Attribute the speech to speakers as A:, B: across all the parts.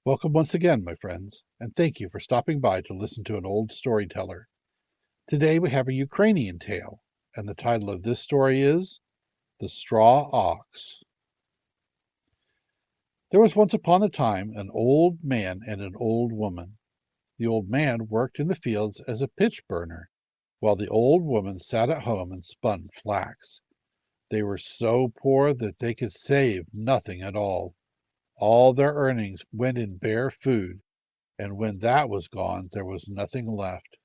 A: Welcome once again, my friends, and thank you for stopping by to listen to an old storyteller. Today we have a Ukrainian tale, and the title of this story is The Straw Ox. There was once upon a time an old man and an old woman. The old man worked in the fields as a pitch burner, while the old woman sat at home and spun flax. They were so poor that they could save nothing at all. All their earnings went in bare food, and when that was gone there was nothing left.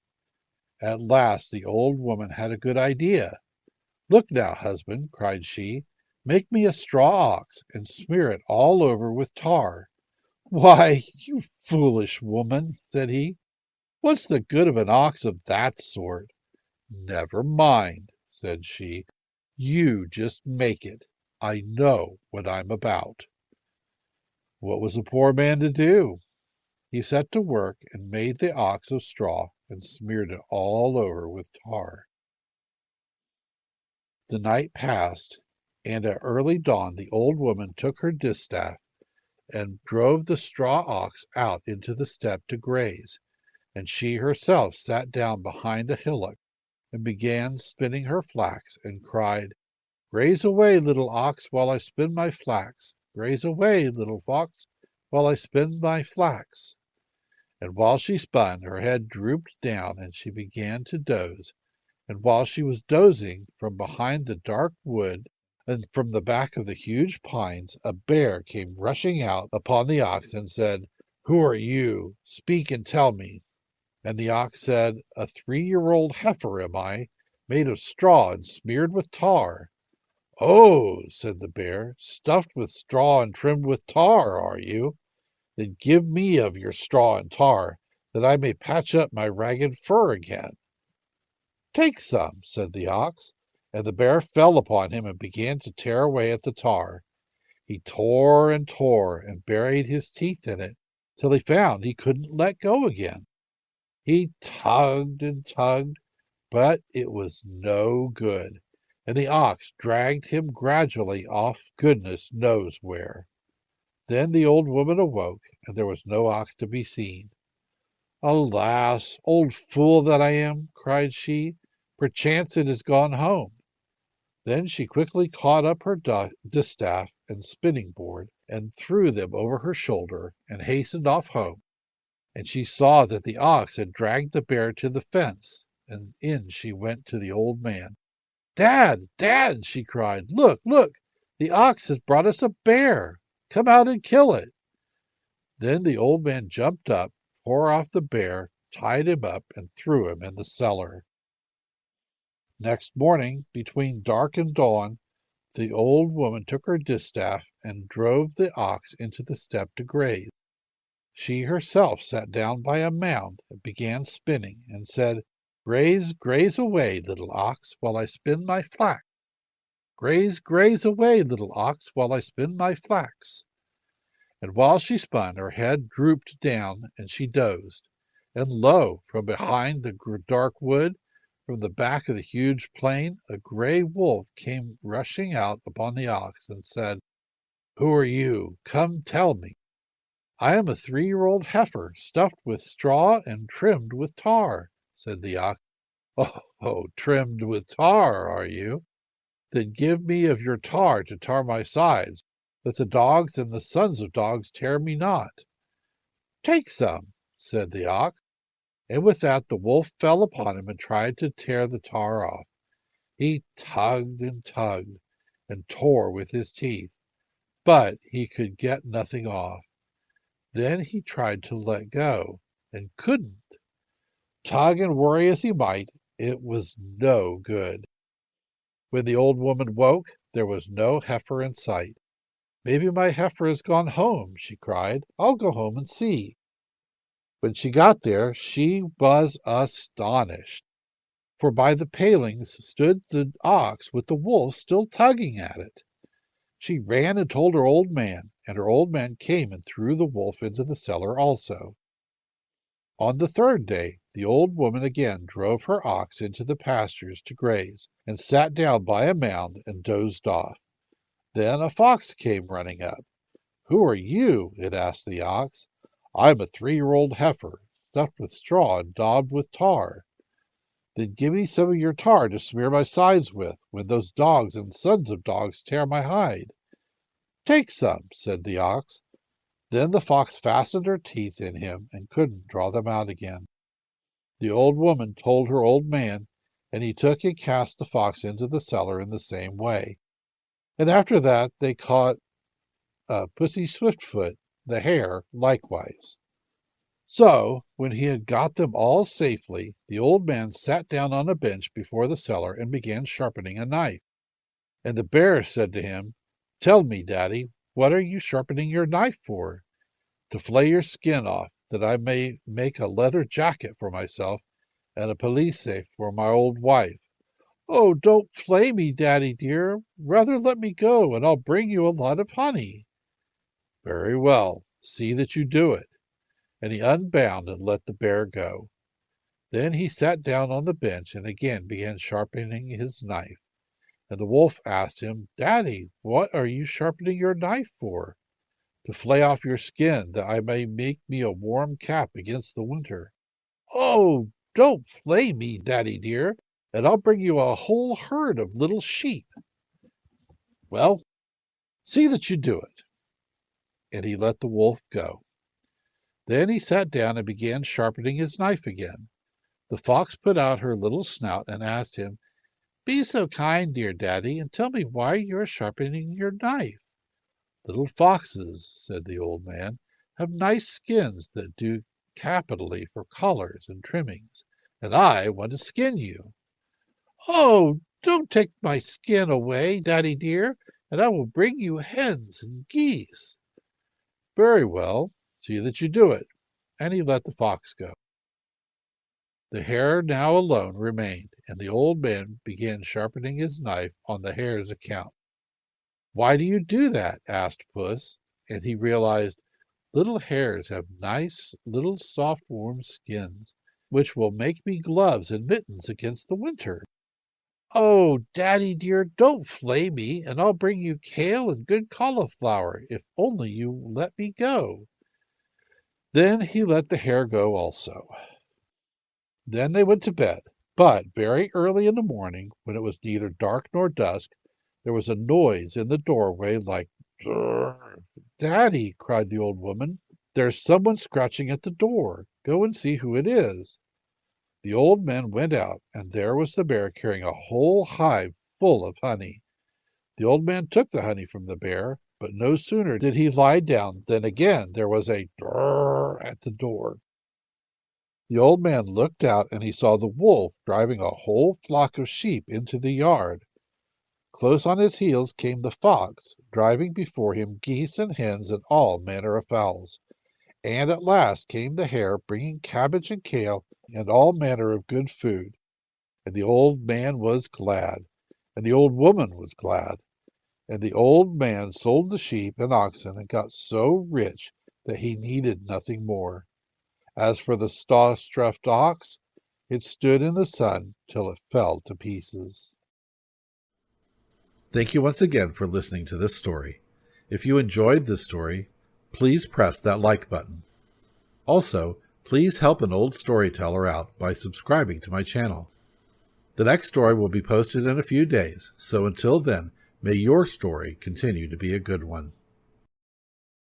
A: At last the old woman had a good idea. "Look now, husband," cried she, "make me a straw ox and smear it all over with tar." "Why, you foolish woman," said he, "what's the good of an ox of that sort?" "Never mind," said she, "you just make it. I know what I'm about." What was the poor man to do? He set to work and made the ox of straw and smeared it all over with tar. The night passed, and at early dawn the old woman took her distaff and drove the straw ox out into the steppe to graze, and she herself sat down behind a hillock and began spinning her flax, and cried, "Graze away, little ox, while I spin my flax. Graze away, little fox, while I spin my flax." And while she spun, her head drooped down, and she began to doze. And while she was dozing, from behind the dark wood and from the back of the huge pines, a bear came rushing out upon the ox and said, "Who are you? Speak and tell me." And the ox said, "A 3-year-old heifer am I, made of straw and smeared with tar." "Oh," said the bear, "stuffed with straw and trimmed with tar, are you? Then give me of your straw and tar, that I may patch up my ragged fur again." "Take some," said the ox, and the bear fell upon him and began to tear away at the tar. He tore and buried his teeth in it till he found he couldn't let go again. He tugged and tugged, but it was no good, and the ox dragged him gradually off goodness knows where. Then the old woman awoke, and there was no ox to be seen. "Alas, old fool that I am!" cried she, "perchance it has gone home." Then she quickly caught up her distaff and spinning board, and threw them over her shoulder, and hastened off home. And she saw that the ox had dragged the bear to the fence, and in she went to the old man. "Dad, Dad!" she cried, "look, look! The ox has brought us a bear. Come out and kill it." Then the old man jumped up, tore off the bear, tied him up, and threw him in the cellar. Next morning, between dark and dawn, the old woman took her distaff and drove the ox into the steppe to graze. She herself sat down by a mound and began spinning, and said, "Graze, graze away, little ox, while I spin my flax. Graze, graze away, little ox, while I spin my flax." And while she spun, her head drooped down, and she dozed. And lo, from behind the dark wood, from the back of the huge plain, a gray wolf came rushing out upon the ox, and said, "Who are you? Come, tell me." "I am a 3-year-old heifer, stuffed with straw and trimmed with tar," said the ox. "Oh, trimmed with tar, are you? Then give me of your tar to tar my sides, that the dogs and the sons of dogs tear me not." "Take some," said the ox, and with that the wolf fell upon him and tried to tear the tar off. He tugged and tore with his teeth, but he could get nothing off. Then he tried to let go, and couldn't. Tug and worry as he might, it was no good. When the old woman woke, there was no heifer in sight. "Maybe my heifer has gone home," she cried. "I'll go home and see." When she got there, she was astonished, for by the palings stood the ox with the wolf still tugging at it. She ran and told her old man, and her old man came and threw the wolf into the cellar also. On the third day, the old woman again drove her ox into the pastures to graze, and sat down by a mound and dozed off. Then a fox came running up. "Who are you?" it asked the ox. I'm a 3-year-old heifer, stuffed with straw and daubed with tar. Then give me some of your tar to smear my sides with, when those dogs and sons of dogs tear my hide. Take some, said the ox. Then the fox fastened her teeth in him and couldn't draw them out again. The old woman told her old man, and he took and cast the fox into the cellar in the same way. And after that they caught Pussy Swiftfoot, the hare, likewise. So, when he had got them all safely, the old man sat down on a bench before the cellar and began sharpening a knife. And the bear said to him, Tell me, Daddy, what are you sharpening your knife for? To flay your skin off, that I may make a leather jacket for myself and a pelisse for my old wife. Oh, don't flay me, Daddy dear. Rather let me go, and I'll bring you a lot of honey. Very well. See that you do it. And he unbound and let the bear go. Then he sat down on the bench and again began sharpening his knife. And the wolf asked him, Daddy, what are you sharpening your knife for? To flay off your skin, that I may make me a warm cap against the winter. Oh, don't flay me, Daddy dear, and I'll bring you a whole herd of little sheep. Well, see that you do it. And he let the wolf go. Then he sat down and began sharpening his knife again. The fox put out her little snout and asked him, Be so kind, dear Daddy, and tell me why you are sharpening your knife. Little foxes, said the old man, have nice skins that do capitally for collars and trimmings, and I want to skin you. Oh, don't take my skin away, Daddy dear, and I will bring you hens and geese. Very well, see that you do it. And he let the fox go. The hare now alone remained, and the old man began sharpening his knife on the hare's account. Why do you do that? Asked Puss, and he realized little hares have nice, little soft, warm skins, which will make me gloves and mittens against the winter. Oh, Daddy dear, don't flay me, and I'll bring you kale and good cauliflower, if only you let me go. Then he let the hare go also. Then they went to bed, but very early in the morning, when it was neither dark nor dusk, there was a noise in the doorway like "Grrr." Daddy, cried the old woman, there's someone scratching at the door. Go and see who it is. The old man went out, and there was the bear carrying a whole hive full of honey. The old man took the honey from the bear, but no sooner did he lie down than again there was a "Grrr" at the door. The old man looked out, and he saw the wolf driving a whole flock of sheep into the yard. Close on his heels came the fox, driving before him geese and hens and all manner of fowls. And at last came the hare, bringing cabbage and kale and all manner of good food. And the old man was glad, and the old woman was glad. And the old man sold the sheep and oxen and got so rich that he needed nothing more. As for the straw-stuffed ox, it stood in the sun till it fell to pieces. Thank you once again for listening to this story. If you enjoyed this story, please press that like button. Also, please help an old storyteller out by subscribing to my channel. The next story will be posted in a few days, so until then, may your story continue to be a good one.